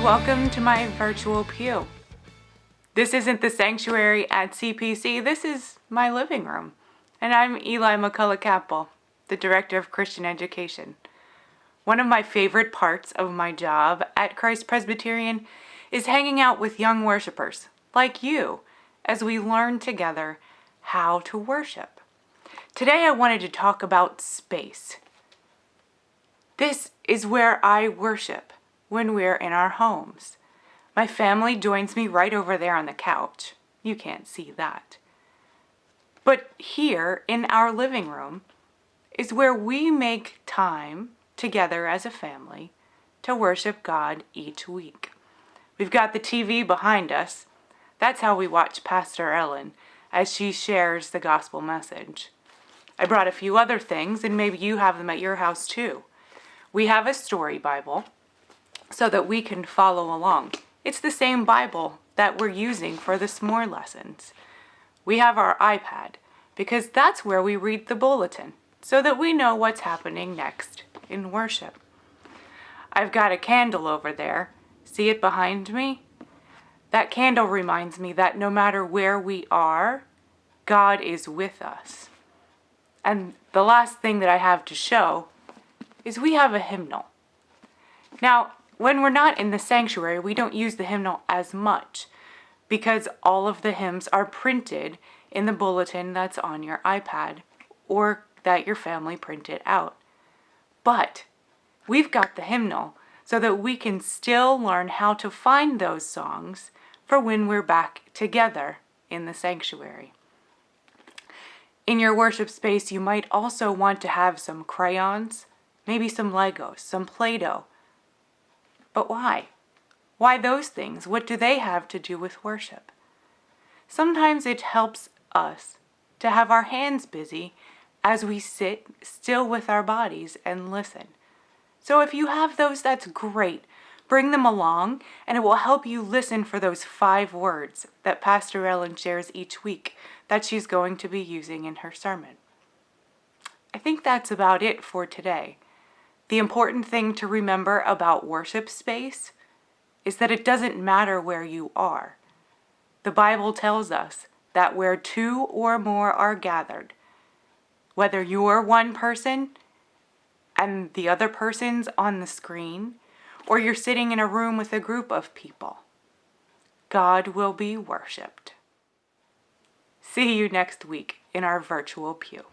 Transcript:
welcome to my virtual pew. This isn't the sanctuary at CPC, this is my living room. And I'm Eli McCulloch Cappel, the Director of Christian Education. One of my favorite parts of my job at Christ Presbyterian is hanging out with young worshipers, like you, as we learn together how to worship. Today I wanted to talk about space. This is where I worship when we're in our homes. My family joins me right over there on the couch. You can't see that. But here in our living room is where we make time together as a family to worship God each week. We've got the TV behind us. That's how we watch Pastor Ellen as she shares the gospel message. I brought a few other things, and maybe you have them at your house too. We have a story Bible so that we can follow along. It's the same Bible that we're using for the s'more lessons. We have our iPad because that's where we read the bulletin so that we know what's happening next in worship. I've got a candle over there. See it behind me? That candle reminds me that no matter where we are, God is with us. And the last thing that I have to show is we have a hymnal. Now, when we're not in the sanctuary, we don't use the hymnal as much because all of the hymns are printed in the bulletin that's on your iPad or that your family printed out. But we've got the hymnal so that we can still learn how to find those songs for when we're back together in the sanctuary. In your worship space, you might also want to have some crayons, maybe some Legos, some Play-Doh. But why? Why those things? What do they have to do with worship? Sometimes it helps us to have our hands busy as we sit still with our bodies and listen. So if you have those, that's great. Bring them along, and it will help you listen for those 5 words that Pastor Ellen shares each week that she's going to be using in her sermon. I think that's about it for today. The important thing to remember about worship space is that it doesn't matter where you are. The Bible tells us that where 2 or more are gathered, whether you're one person and the other person's on the screen, or you're sitting in a room with a group of people, God will be worshiped. See you next week in our virtual pew.